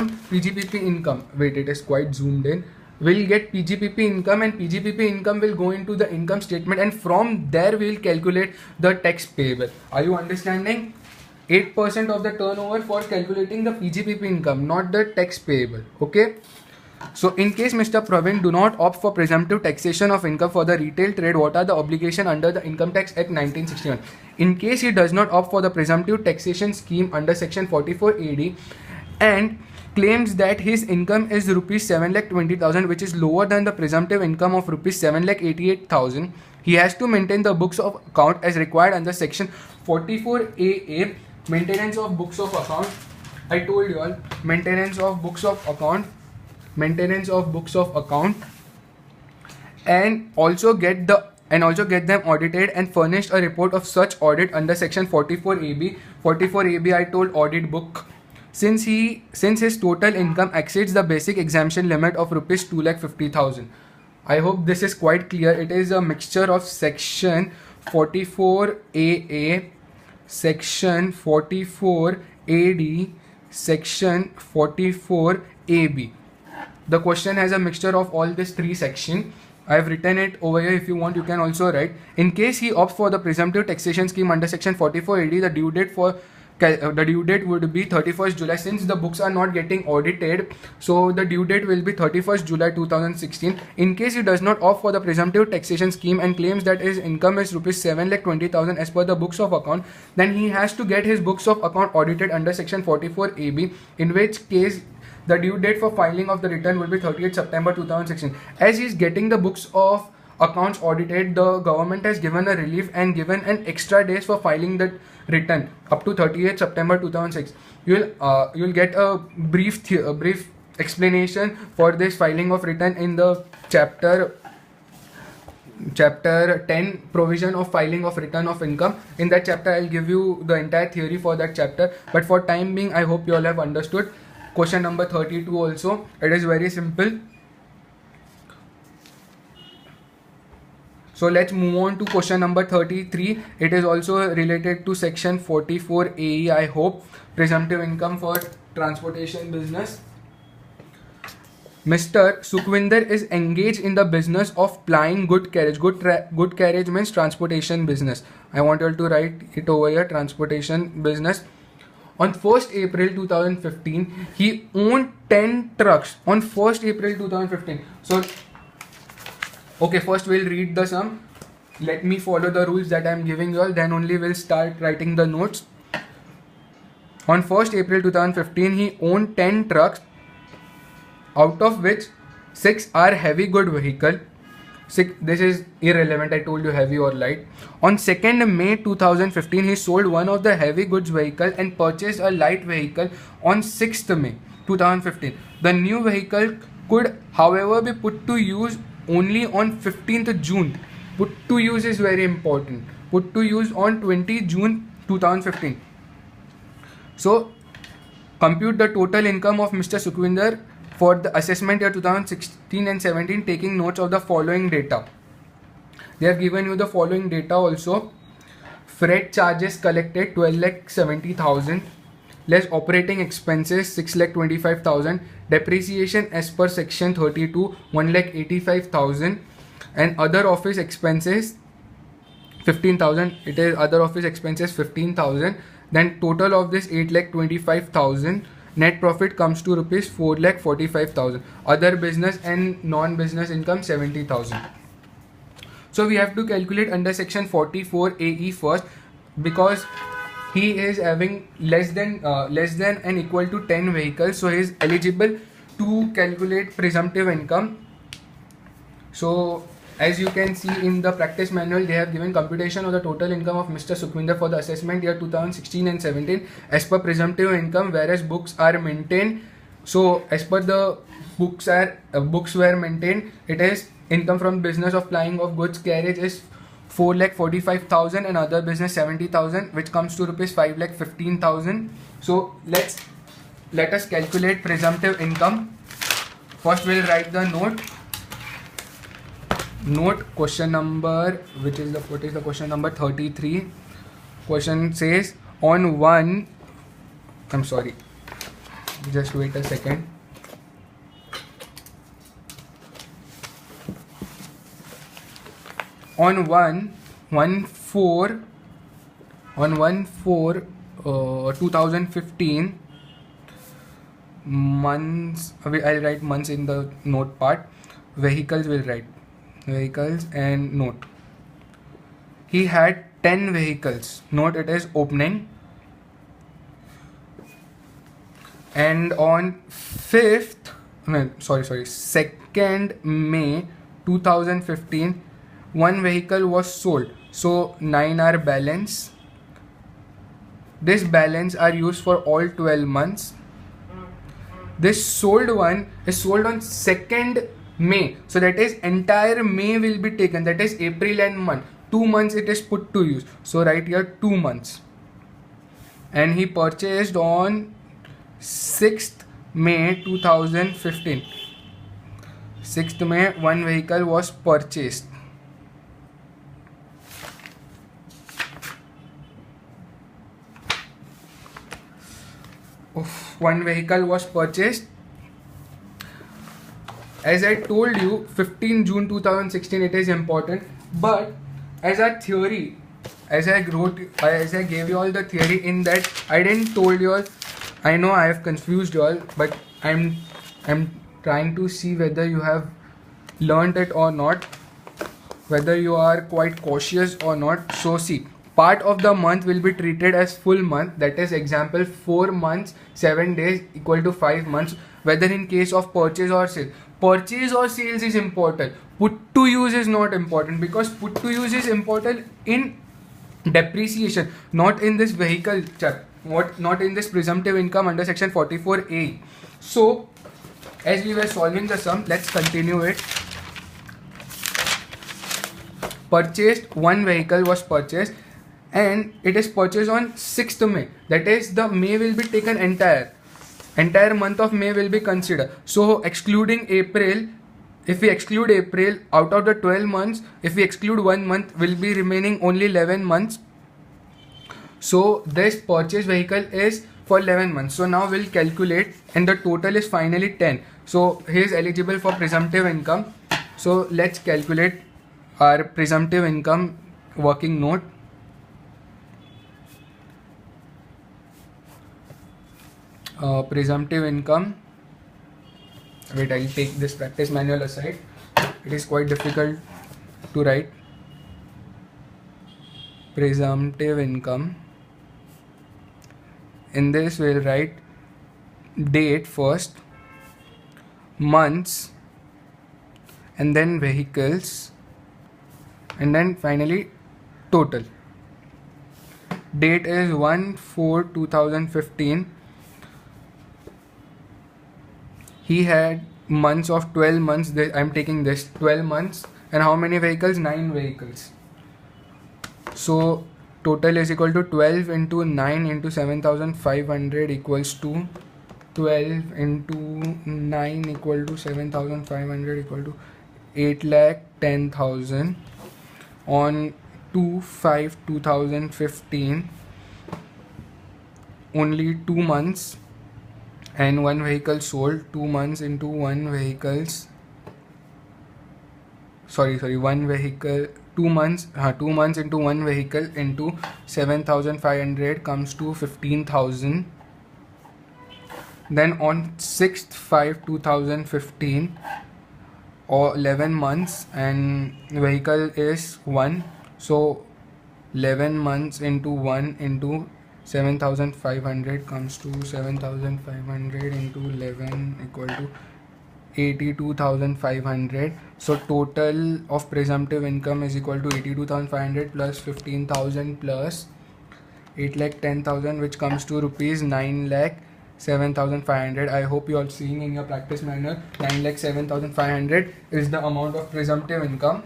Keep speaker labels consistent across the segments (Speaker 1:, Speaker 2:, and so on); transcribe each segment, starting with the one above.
Speaker 1: income, PGPP income. Wait, it is quite zoomed in. We'll get PGPP income, and PGPP income will go into the income statement, and from there we'll calculate the tax payable. Are you understanding? 8% of the turnover for calculating the PGPP income, not the tax payable. Okay. So in case Mr. Praveen do not opt for presumptive taxation of income for the retail trade, what are the obligations under the Income Tax Act 1961? In case he does not opt for the presumptive taxation scheme under section 44 AD and claims that his income is rupees 7,20,000, which is lower than the presumptive income of rupees 7,88,000, he has to maintain the books of account as required under section 44 AA, maintenance of books of account. I told you all, maintenance of books of account, and also get them audited and furnished a report of such audit under section 44 AB. 44 AB I told audit book. Since his total income exceeds the basic exemption limit of rupees 2,50,000. I hope this is quite clear. It is a mixture of section 44 AA, section 44 AD, section 44 AB. The question has a mixture of all these three sections. I have written it over here. If you want, you can also write. In case he opts for the presumptive taxation scheme under section 44 AD, the due date would be 31st July. Since the books are not getting audited, so the due date will be 31st July 2016. In case he does not opt for the presumptive taxation scheme and claims that his income is rupees 7,20,000 as per the books of account, then he has to get his books of account audited under section 44 AB, in which case the due date for filing of the return will be 30th September 2016. As he is getting the books of accounts audited, the government has given a relief and given an extra days for filing that return up to 30th September 2006. You'll get a brief explanation for this filing of return in the chapter 10, provision of filing of return of income. In that chapter I'll give you the entire theory for that chapter, but for time being I hope you all have understood. Question number 32 also, it is very simple. So let's move on to question number 33. It is also related to section 44 AE, I hope. Presumptive income for transportation business. Mr. Sukhwinder is engaged in the business of plying good carriage. Good carriage means transportation business. I want you to write it over here, transportation business. On 1st April 2015, he owned 10 trucks. On 1st April 2015. So, okay, first we'll read the sum. Let me follow the rules that I am giving you all. Then only we'll start writing the notes. On 1st April 2015, he owned 10 trucks, out of which 6 are heavy good vehicle. This is irrelevant, I told you heavy or light. On 2nd May 2015, he sold one of the heavy goods vehicle and purchased a light vehicle on 6th May 2015. The new vehicle could, however, be put to use only on 15th June. Put to use is very important. Put to use on 20 June 2015. So, compute the total income of Mr. Sukhwinder for the assessment year 2016 and 17, taking notes of the following data. They have given you the following data also. Freight charges collected 12,70,000, less operating expenses 6,25,000, depreciation as per section 32 1,85,000, and other office expenses 15,000. It is other office expenses 15,000. Then total of this 8,25,000. Net profit comes to rupees 4,45,000. Other business and non-business income 70,000. So we have to calculate under section 44 AE first, because he is having less than and equal to 10 vehicles, so he is eligible to calculate presumptive income. So as you can see in the practice manual, they have given computation of the total income of Mr. Sukhwinder for the assessment year 2016 and 17 as per presumptive income, whereas books are maintained. So as per the books were maintained, it is income from business of plying of goods carriage is 4,45,000 and other business 70,000, which comes to rupees 5,15,000. So let us calculate presumptive income. First we'll write the note. Question number, what is the question number 33. Question says on 1 Just wait a second. On 1/4/2015 months, I'll write months in the note part. Vehicles will write vehicles and note. He had 10 vehicles. Note it is opening. And on 2nd May 2015, one vehicle was sold. So 9 are balance. This balance are used for all 12 months. This sold one is sold on 2nd May. So that is entire May will be taken. That is April and month. 2 months it is put to use. So right here 2 months. And he purchased on 6th May 2015. 6th May one vehicle was purchased. One vehicle was purchased. As I told you, 15 June 2016 it is important, but as a theory, as I gave you all the theory, in that I didn't told you all. I know I have confused you all, but I'm trying to see whether you have learned it or not, whether you are quite cautious or not. So see, part of the month will be treated as full month. That is example 4 months 7 days equal to 5 months. Whether in case of purchase or sale. Purchase or sales is important. Put to use is not important, because put to use is important in depreciation, not in this vehicle chapter. Not in this presumptive income under section 44A. So as we were solving the sum, let's continue it. Purchased, one vehicle was purchased and it is purchased on 6th May. That is, the May will be taken entire month of May will be considered. So excluding April, if we exclude April, out of the 12 months, if we exclude 1 month, will be remaining only 11 months. So this purchase vehicle is for 11 months. So now we'll calculate, and the total is finally 10. So he is eligible for presumptive income. So let's calculate our presumptive income working note. Presumptive income. Wait, I'll take this practice manual aside. It is quite difficult to write. Presumptive income. In this we'll write date first, months, and then vehicles, and then finally total. Date is 1/4/2015. He had months of 12 months. I'm taking this 12 months, and how many vehicles? 9 vehicles. So total is equal to 12 into 9 into 7,500 equals to 12 into 9 equal to 7,500 equal to 8,10,000 on 2/5/2015. Only 2 months and one vehicle sold. 2 months into one vehicles. One vehicle. 2 months. 2 months into one vehicle into 7,500 comes to 15,000. Then on 6/5/2015, or 11 months, and vehicle is 1. So 11 months into 1 into 7,500 comes to 7,500 into 11 equal to 82,500. So total of presumptive income is equal to 82,500 plus 15,000 plus 8,10,000, which comes to rupees 9,07,500. I hope you are seeing in your practice manual. 9,07,500 is the amount of presumptive income.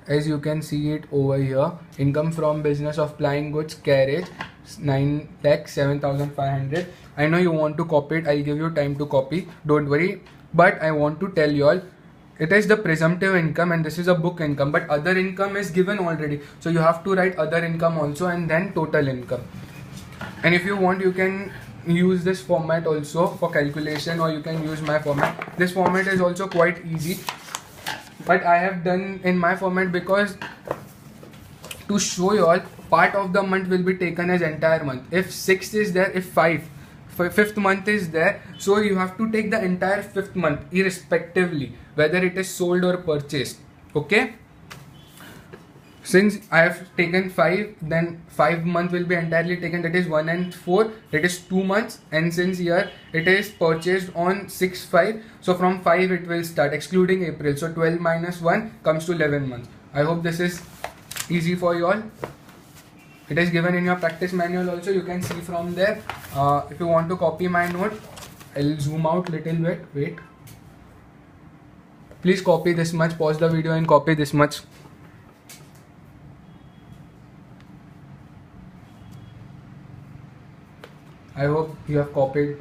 Speaker 1: As you can see it over here, income from business of plying goods carriage 9,07,500. I know you want to copy it. I'll give you time to copy. Don't worry. But I want to tell you all, it is the presumptive income and this is a book income, but other income is given already, so you have to write other income also and then total income. And if you want, you can use this format also for calculation, or you can use my format. This format is also quite easy, but I have done in my format because to show you all, part of the month will be taken as entire month. If 6th is there, if 5th month is there, so you have to take the entire 5th month irrespectively whether it is sold or purchased. Okay, since I have taken 5, then 5 month will be entirely taken, that is 1 and 4, that is 2 months. And since here it is purchased on 6/5, so from 5 it will start excluding April, so 12 minus 1 comes to 11 months. I hope this is easy for you all. It is given in your practice manual also, you can see from there. If you want to copy my note, I'll zoom out little bit, wait. Please copy this much, pause the video and copy this much. I hope you have copied.